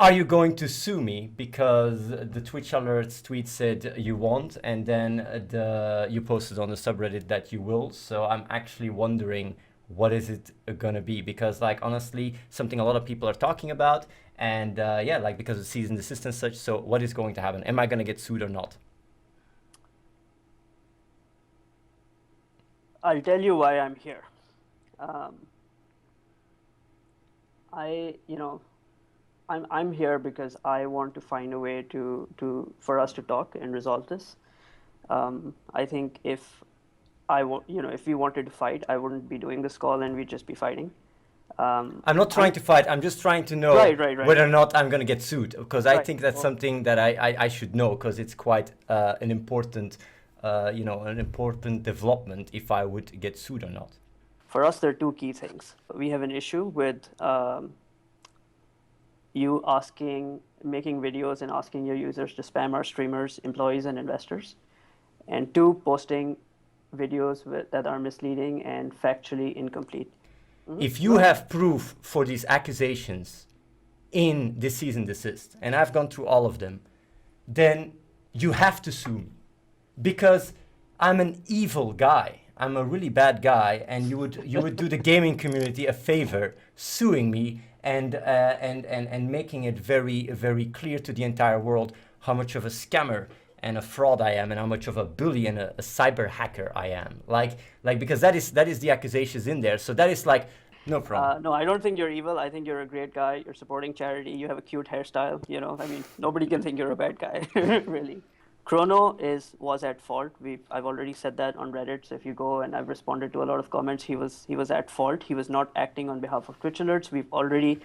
Are you going to sue me because the Twitch alerts tweet said you won't, and then you posted on the subreddit that you will? So I'm actually wondering, what is it gonna be? Because like honestly, something a lot of people are talking about, and yeah, like because of cease and desist and such. So what is going to happen? Am I gonna get sued or not? I'll tell you why I'm here. I'm here because I want to find a way for us to talk and resolve this. I think if if we wanted to fight, I wouldn't be doing this call and we'd just be fighting. I'm not trying to fight. I'm just trying to know Right. whether or not I'm going to get sued, because I Right. think that's something that I should know, because it's quite an important, an important development if I would get sued or not. For us, there are two key things. We have an issue with you making videos and asking your users to spam our streamers, employees, and investors. And two, posting videos that are misleading and factually incomplete. If you have proof for these accusations in the cease and desist, and I've gone through all of them, then you have to sue me, because I'm an evil guy. I'm a really bad guy, and you would do the gaming community a favor suing me and making it very, very clear to the entire world how much of a scammer and a fraud I am, and how much of a bully and a cyber hacker I am. Like because that is the accusations in there. So that is like no problem. No, I don't think you're evil. I think you're a great guy. You're supporting charity. You have a cute hairstyle. I mean, nobody can think you're a bad guy, really. Chrono was at fault. I've already said that on Reddit. So if you go, and I've responded to a lot of comments, he was at fault. He was not acting on behalf of Twitch alerts. We've already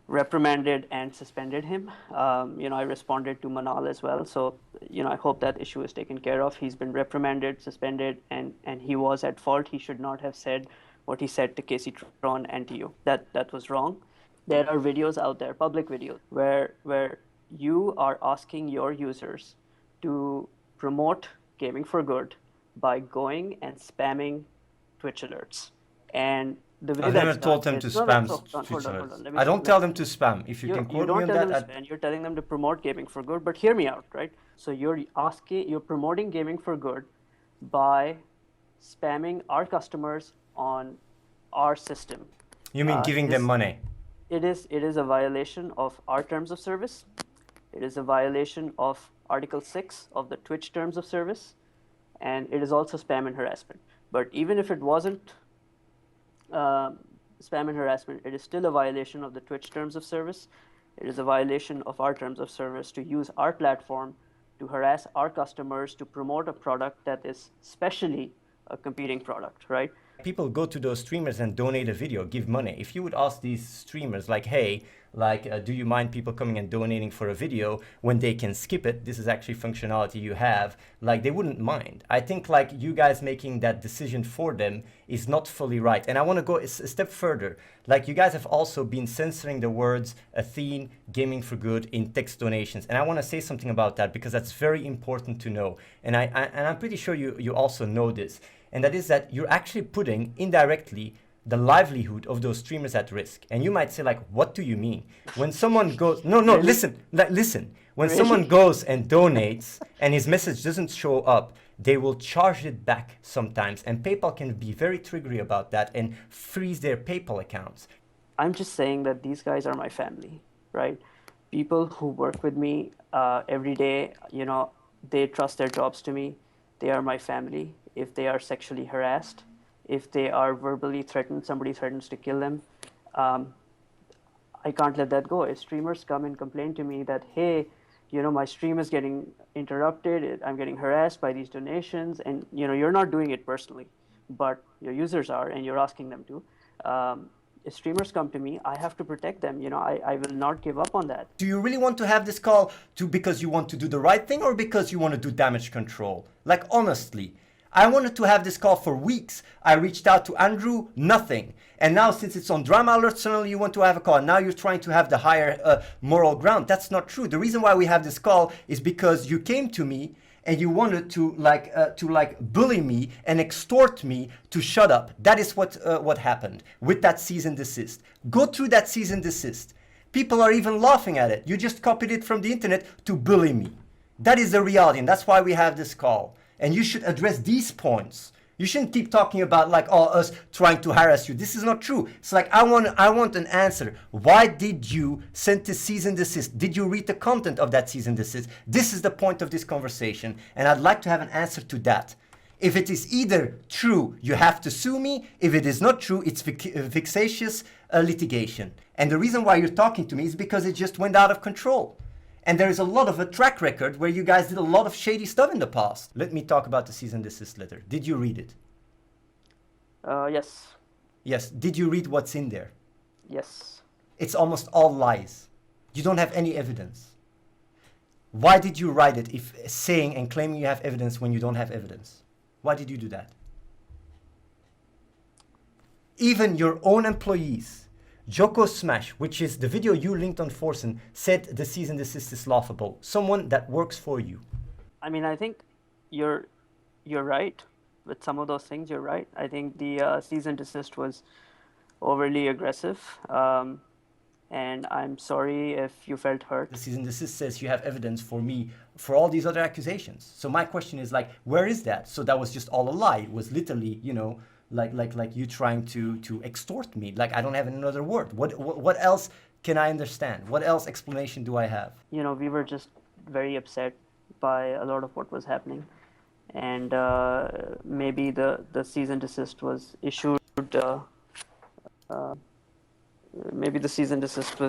reprimanded and suspended him. I responded to Monell as well. So I hope that issue is taken care of. He's been reprimanded, suspended, and he was at fault. He should not have said what he said to Casey Tron and to you. That was wrong. There are videos out there, public videos, where you are asking your users to promote gaming for good by going and spamming Twitch alerts. And the way I've never told them to spam Twitch alerts. I don't tell them to spam. If you can quote me on that. And you're telling them to promote gaming for good, but hear me out, right? So you're promoting gaming for good by spamming our customers on our system. You mean giving them money? It is a violation of our terms of service. It is a violation of Article 6 of the Twitch terms of service, and it is also spam and harassment. But even if it wasn't spam and harassment, it is still a violation of the Twitch terms of service. It is a violation of our terms of service to use our platform to harass our customers, to promote a product that is specially a competing product, right? People go to those streamers and donate a video, give money. If you would ask these streamers like, hey, do you mind people coming and donating for a video when they can skip it? This is actually functionality you have. Like, they wouldn't mind. I think like you guys making that decision for them is not fully right. And I want to go a step further. Like, you guys have also been censoring the words Athene, gaming for good in text donations. And I want to say something about that, because that's very important to know. And I'm pretty sure you also know this. And that is that you're actually putting indirectly the livelihood of those streamers at risk. And you might say, like, what do you mean? When someone goes, no, listen. When someone goes and donates and his message doesn't show up, they will charge it back sometimes. And PayPal can be very triggery about that and freeze their PayPal accounts. I'm just saying that these guys are my family, right? People who work with me every day, they trust their jobs to me. They are my family. If they are sexually harassed, if they are verbally threatened, somebody threatens to kill them, I can't let that go. If streamers come and complain to me that, hey, my stream is getting interrupted, I'm getting harassed by these donations, and you're not doing it personally, but your users are, and you're asking them to. If streamers come to me, I have to protect them. I will not give up on that. Do you really want to have this call because you want to do the right thing, or because you want to do damage control? Like, honestly. I wanted to have this call for weeks. I reached out to Andrew, nothing. And now, since it's on Tramah Alert Channel, you want to have a call. Now you're trying to have the higher moral ground. That's not true. The reason why we have this call is because you came to me and you wanted to bully me and extort me to shut up. That is what happened with that cease and desist. Go through that cease and desist. People are even laughing at it. You just copied it from the internet to bully me. That is the reality, and that's why we have this call. And you should address these points. You shouldn't keep talking about like, oh, us trying to harass you. This is not true. It's like, I want an answer. Why did you send this cease and desist? Did you read the content of that cease and desist? This is the point of this conversation, and I'd like to have an answer to that. If it is either true, you have to sue me. If it is not true, it's vexatious litigation. And the reason why you're talking to me is because it just went out of control. And there is a lot of a track record where you guys did a lot of shady stuff in the past. Let me talk about the cease and desist letter. Did you read it? Yes. Yes. Did you read what's in there? Yes. It's almost all lies. You don't have any evidence. Why did you write it if saying and claiming you have evidence when you don't have evidence? Why did you do that? Even your own employees, Joko Smash, which is the video you linked on Forsen, said the cease and desist is laughable. Someone that works for you. I mean, I think you're right with some of those things. You're right. I think the cease and desist was overly aggressive, and I'm sorry if you felt hurt. The cease and desist says you have evidence for me for all these other accusations. So my question is like, where is that? So that was just all a lie. It was literally, you know, like you trying to extort me. Like, I don't have another word. What else can I understand? What else explanation do I have? You know, we were just very upset by a lot of what was happening, and maybe the cease and desist was issued. Maybe the cease and desist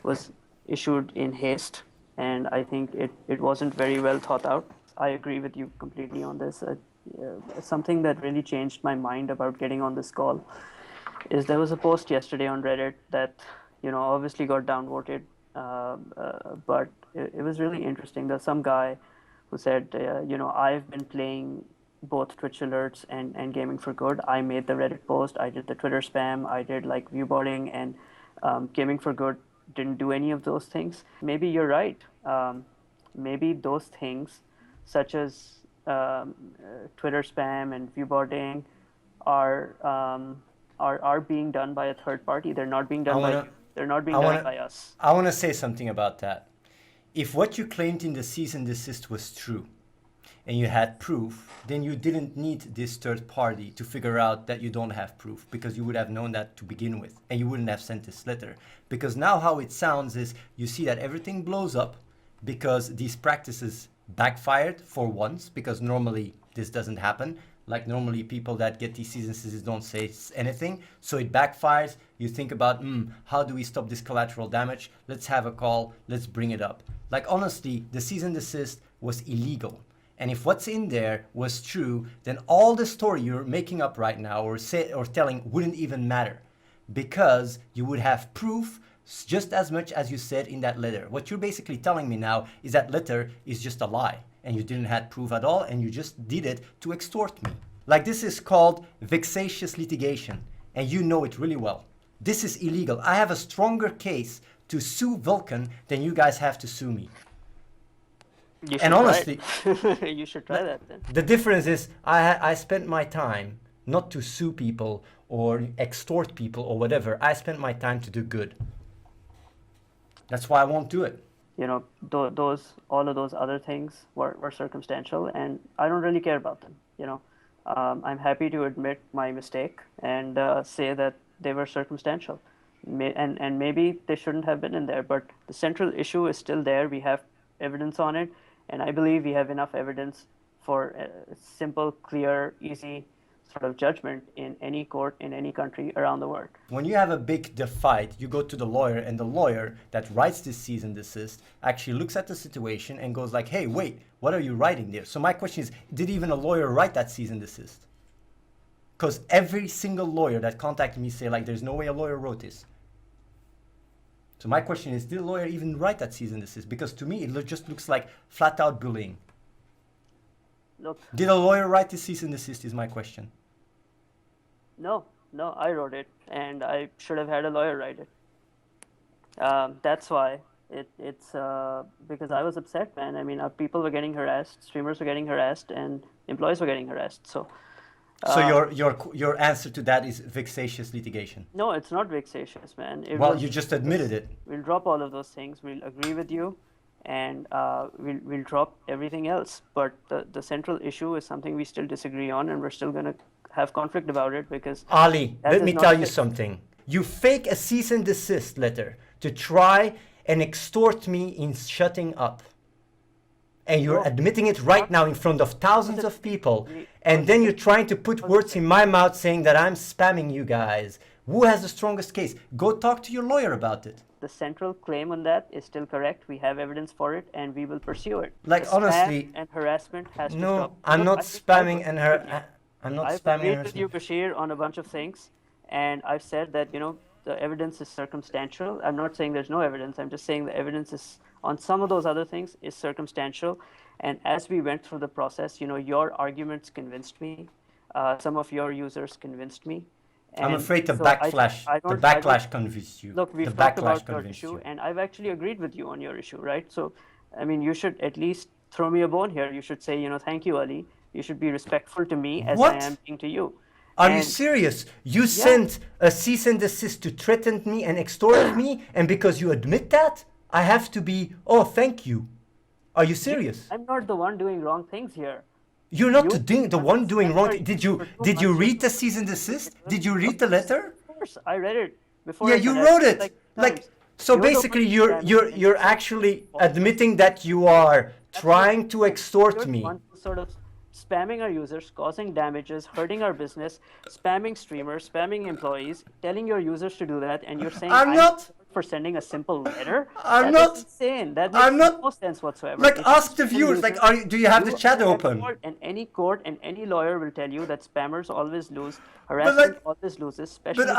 was issued in haste, and I think it wasn't very well thought out. I agree with you completely on this. Something that really changed my mind about getting on this call is there was a post yesterday on Reddit that, you know, obviously got downvoted, but it was really interesting. There's some guy who said, you know, I've been playing both Twitch alerts and gaming for good. I made the Reddit post, I did the Twitter spam, I did like viewboarding, and gaming for good didn't do any of those things. Maybe you're right. Maybe those things, such as Twitter spam and viewboarding, are being done by a third party. They're not being done by you. They're not being done by us. I want to say something about that. If what you claimed in the cease and desist was true, and you had proof, then you didn't need this third party to figure out that you don't have proof, because you would have known that to begin with, and you wouldn't have sent this letter. Because now how it sounds is you see that everything blows up because these practices backfired for once, because normally this doesn't happen. Like, normally people that get these cease and desist don't say anything, so it backfires. You think about, how do we stop this collateral damage? Let's have a call, let's bring it up. Like, honestly, the cease and desist was illegal. And if what's in there was true, then all the story you're making up right now or telling wouldn't even matter, because you would have proof just as much as you said in that letter. What you're basically telling me now is that letter is just a lie, and you didn't have proof at all, and you just did it to extort me. Like, this is called vexatious litigation, and you know it really well. This is illegal. I have a stronger case to sue Vulcan than you guys have to sue me. And honestly, you should try that then. The difference is I spent my time not to sue people or extort people or whatever. I spent my time to do good. That's why I won't do it. You know, all of those other things were circumstantial, and I don't really care about them. You know, I'm happy to admit my mistake and say that they were circumstantial, and maybe they shouldn't have been in there. But the central issue is still there. We have evidence on it, and I believe we have enough evidence for a simple, clear, easy sort of judgment in any court in any country around the world. When you have a big fight, you go to the lawyer, and the lawyer that writes this cease and desist actually looks at the situation and goes like, hey, wait, what are you writing there? So my question is, did even a lawyer write that cease and desist? Because every single lawyer that contacted me say like, there's no way a lawyer wrote this. So my question is, did the lawyer even write that cease and desist? Because to me, it just looks like flat out bullying. Look, did a lawyer write this cease and desist is my question. No, I wrote it, and I should have had a lawyer write it. That's why it's because I was upset, man. I mean, people were getting harassed, streamers were getting harassed, and employees were getting harassed. So So your answer to that is vexatious litigation. No, it's not vexatious, man. Well, you just admitted it. We'll drop all of those things. We'll agree with you, and we'll drop everything else. But the central issue is something we still disagree on, and we're still going to have conflict about it because Ali, let me tell you fit. something. You fake a cease and desist letter to try and extort me in shutting up. And you're admitting it right now in front of thousands of people. And then you're trying to put words in my mouth saying that I'm spamming you guys. Who has the strongest case? Go talk to your lawyer about it. The central claim on that is still correct. We have evidence for it, and we will pursue it. Like, the honestly, spam and harassment has to no, stop. I'm not spamming and I'm not I've spamming agreed and with you, Baqir, on a bunch of things, and I've said that the evidence is circumstantial. I'm not saying there's no evidence. I'm just saying the evidence is on some of those other things is circumstantial. And as we went through the process, your arguments convinced me. Some of your users convinced me. I'm afraid the so backlash convinced you. Look, we've talked about your issue, and I've actually agreed with you on your issue, right? So, I mean, you should at least throw me a bone here. You should say, thank you, Ali. You should be respectful to me as I am being to you. Are you serious? You sent a cease and desist to threaten me and extort me, and because you admit that, I have to be, oh, thank you. Are you serious? I'm not the one doing wrong things here. You're not the one doing wrong. Did you read the cease and desist? Did you read the letter? Of course, I read it before. Yeah, you wrote it. So basically, you're actually admitting that you are trying to extort me. Sort of spamming our users, causing damages, hurting our business, spamming streamers, spamming employees, telling your users to do that, and you're saying I'm not for sending a simple letter. I'm not insane. That makes no sense whatsoever. Like, ask the viewers. Like, do you have the chat open? And any court and any lawyer will tell you that spammers always lose, harassment always loses. Especially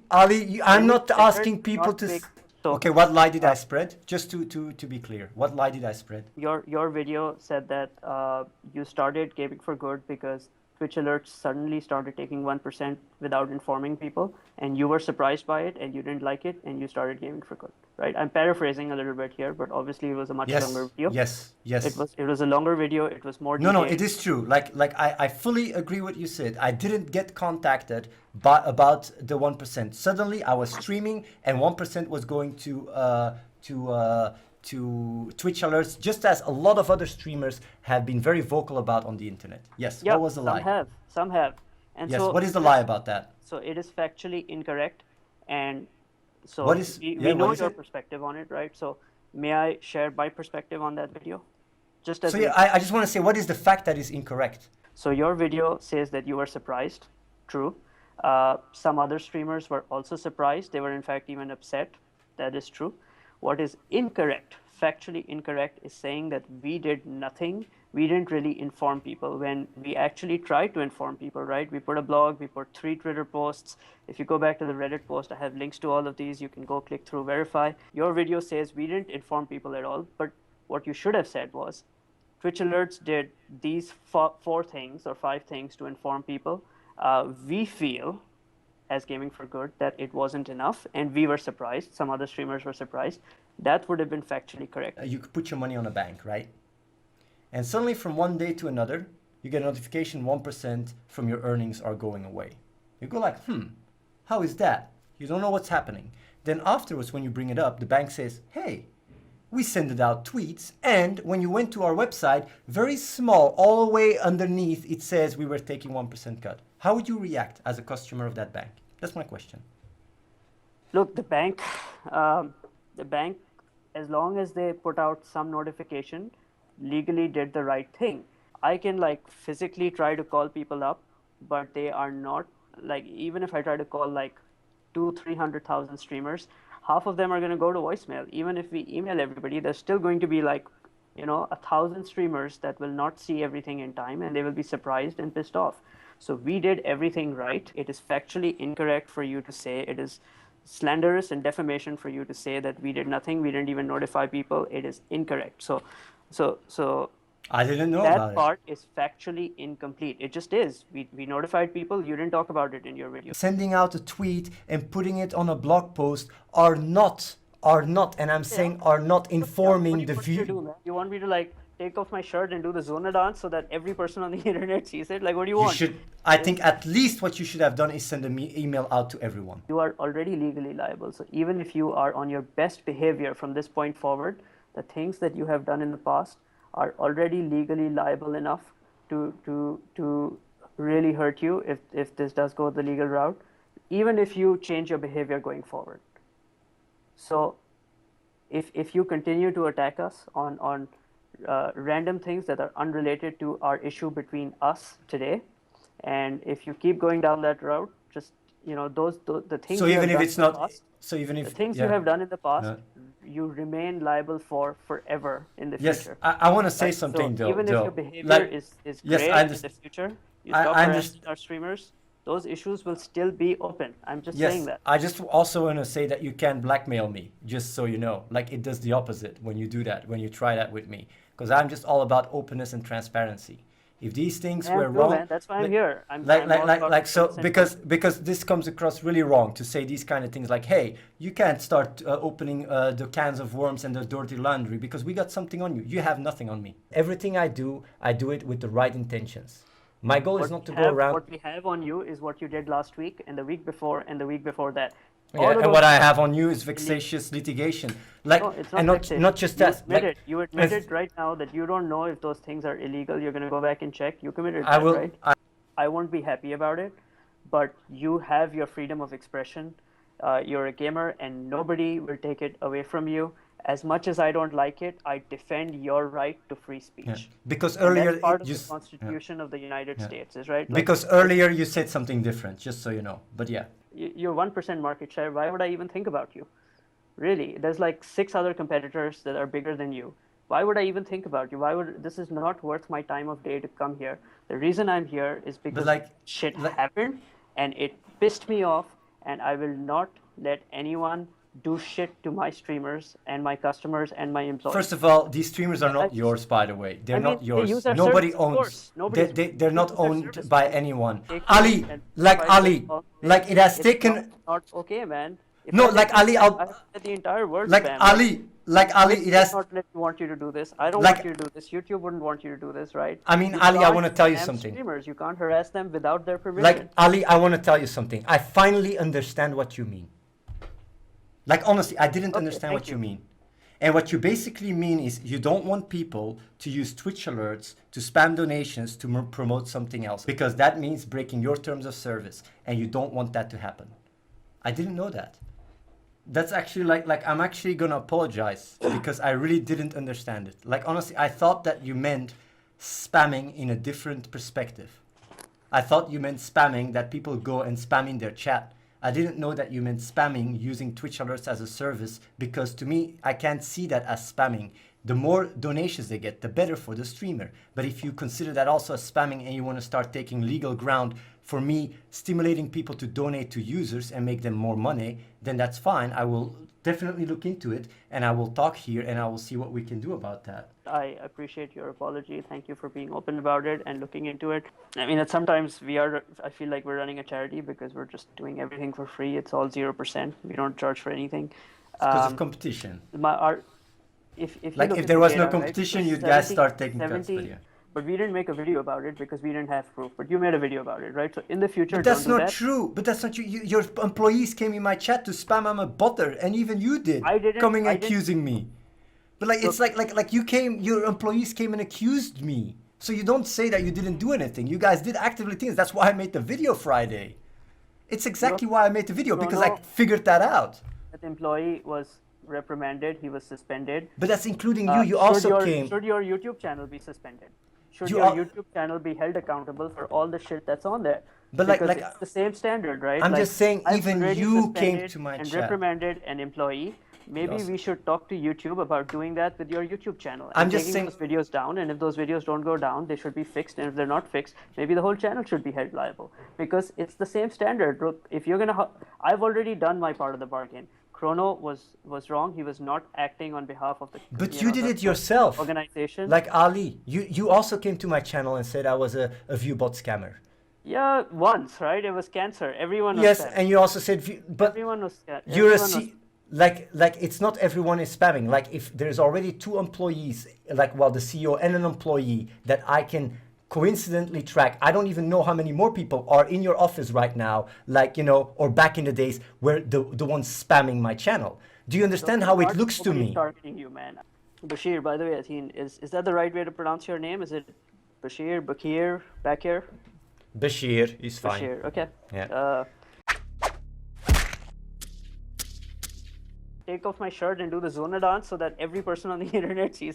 Ali, I'm not asking people to. Okay, what lie did I spread? Just to be clear, what lie did I spread? Your video said that you started gaming for good because TwitchAlerts suddenly started taking 1% without informing people, and you were surprised by it, and you didn't like it, and you started gaming for good, right? I'm paraphrasing a little bit here, but obviously it was a much longer video. Yes. It was a longer video. It was more detailed. No, it is true. Like I fully agree what you said. I didn't get contacted about the 1%. Suddenly I was streaming, and 1% was going to Twitch alerts, just as a lot of other streamers have been very vocal about on the internet. Yes, what was the lie? Some have. And yes, so what is the lie about that? So it is factually incorrect, and so we know your perspective on it, right? So may I share my perspective on that video? I just want to say, what is the fact that is incorrect? So your video says that you were surprised. True. Some other streamers were also surprised. They were in fact even upset. That is true. What is incorrect, factually incorrect, is saying that we did nothing. We didn't really inform people when we actually tried to inform people, right? We put a blog, we put 3 Twitter posts. If you go back to the Reddit post, I have links to all of these. You can go click through, verify. Your video says we didn't inform people at all, but what you should have said was TwitchAlerts did these 4 things or 5 things to inform people. We feel, as Gaming for Good, that it wasn't enough, and we were surprised. Some other streamers were surprised. That would have been factually correct. You could put your money on a bank, right? And suddenly from one day to another, you get a notification 1% from your earnings are going away. You go like, how is that? You don't know what's happening. Then afterwards, when you bring it up, the bank says, hey, we send it out tweets, and when you went to our website, very small, all the way underneath, it says we were taking 1% cut. How would you react as a customer of that bank? That's my question. Look, the bank, as long as they put out some notification, legally did the right thing. I can physically try to call people up, but they are not, even if I try to call 200,000-300,000 streamers, half of them are going to go to voicemail. Even if we email everybody, there's still going to be 1,000 streamers that will not see everything in time, and they will be surprised and pissed off. So we did everything right. It is factually incorrect for you to say, it is slanderous and defamation for you to say that we did nothing, we didn't even notify people. It is incorrect. So I didn't know about it. That part is factually incomplete. It just is. We notified people. You didn't talk about it in your video. Sending out a tweet and putting it on a blog post are not, and I'm saying are not informing the view. You want me to take off my shirt and do the Zona dance so that every person on the internet sees it? Like, what do you You want? should, I think at least what you should have done is send an email out to everyone. You are already legally liable. So even if you are on your best behavior from this point forward, the things that you have done in the past are already legally liable enough to really hurt you if this does go the legal route, even if you change your behavior going forward. So if you continue to attack us on random things that are unrelated to our issue between us today, and if you keep going down that route, just the things So you even have if done it's in the not, past, so even if the things yeah. you have done in the past, Yeah. you remain liable for forever in the Yes, future. I want to say Right? something So though. even if your behavior Like, is yes, great I in the understand. future, you I stop understand. harassing our streamers, those issues will still be open. I'm just saying Yes, that. I just also want to say that you can blackmail me, just so you know. Like it does the opposite when you do that, when you try that with me. Because I'm just all about openness and transparency. If these things were wrong, Man. That's why I'm here. I'm like all about so openness and because this comes across really wrong to say these kind of things like, hey, you can't start opening the cans of worms and the dirty laundry because we got something on you. You have nothing on me. Everything I do it with the right intentions. My goal is not to go around. What we have on you is what you did last week and the week before and the week before that. Yeah, and what I have on you is vexatious litigation. Like, No, it's not and vexatious. not just that. You admitted right now that you don't know if those things are illegal. You're going to go back and check. You committed I that, will. right? I won't be happy about it, but you have your freedom of expression. You're a gamer, and nobody will take it away from you. As much as I don't like it, I defend your right to free speech. Yeah. Because And earlier that's part of you the Constitution of the United Yeah. States, is right? Like, because earlier you said something different, just so you know. But yeah. you're 1% market share. Why would I even think about you? Really, there's like 6 other competitors that are bigger than you. Why would I even think about you? This is not worth my time of day to come here. The reason I'm here is because shit happened and it pissed me off, and I will not let anyone do shit to my streamers and my customers and my employees. First of all, these streamers are not yours, by the way. They're not yours. They use our Nobody service, of owns. course. They're not owned by anyone. They Ali, and like provide Ali, all- like it has it's taken. not okay, man. If No, I like let Ali, you- I'll- I let the entire world Like spam. Ali, like Ali, it has. not want you to do this. I don't Like- want you to do this. YouTube wouldn't want you to do this, right? I mean, You Ali, I can't want to tell you spam something. Streamers, you can't harass them without their permission. Like Ali, I want to tell you something. I finally understand what you mean. Like honestly, I didn't understand thank what you you. mean. And what you basically mean is you don't want people to use Twitch alerts to spam donations to promote something else, because that means breaking your terms of service, and you don't want that to happen. I didn't know that. That's actually like I'm actually gonna apologize because I really didn't understand it. Like honestly, I thought that you meant spamming in a different perspective. I thought you meant spamming that people go and spam in their chat. I didn't know that you meant spamming using Twitch alerts as a service, because to me, I can't see that as spamming. The more donations they get, the better for the streamer. But if you consider that also as spamming and you want to start taking legal ground for me stimulating people to donate to users and make them more money, then that's fine. I will definitely look into it, and I will talk here, and I will see what we can do about that. I appreciate your apology. Thank you for being open about it and looking into it. I mean, that sometimes I feel like we're running a charity because we're just doing everything for free. It's all 0%. We don't charge for anything. Because of competition. If Like if there was no competition, you'd guys start taking cuts. But yeah. But we didn't make a video about it because we didn't have proof. But you made a video about it, right? So in the future, But that's don't do not that. true. But that's not true. Your employees came in my chat to spam I'm a botter, and even you did. I didn't- coming I and didn't- accusing me. But like it's like you came, your employees came and accused me. So you don't say that you didn't do anything. You guys did actively things. That's why I made the video Friday. It's exactly why I made the video, because I figured that out. That employee was reprimanded. He was suspended. But that's including you. You also came. Should your YouTube channel be suspended? Should You your are- YouTube channel be held accountable for all the shit that's on there? But because like it's the same standard, right? I'm Like, just saying, I've even already you came suspended to my and chat. reprimanded an employee. Maybe Yes. we should talk to YouTube about doing that with your YouTube channel. I'm and just taking saying- those videos down, and if those videos don't go down, they should be fixed. And if they're not fixed, maybe the whole channel should be held liable, because it's the same standard. Look, if you're gonna, I've already done my part of the bargain. Chrono was wrong. He was not acting on behalf of the. But you did it yourself. Organization. Like Ali, you also came to my channel and said I was a viewbot scammer. Yeah, once, right? It was cancer. Everyone was Yes, scammed. and you also said, but Everyone was scammed. you're a Everyone was- like it's not everyone is spamming. Like if there's already 2 employees, like well the CEO and an employee that I can coincidentally track, I don't even know how many more people are in your office right now, like, you know, or back in the days where the ones spamming my channel. Do you understand how it looks to me? Targeting you, man. Bashir, by the way, Athene, is that the right way to pronounce your name? Is it Bashir, Baqir, Baqir? Bashir is fine. Bashir, okay. Yeah. Take off my shirt and do the Zona dance so that every person on the internet sees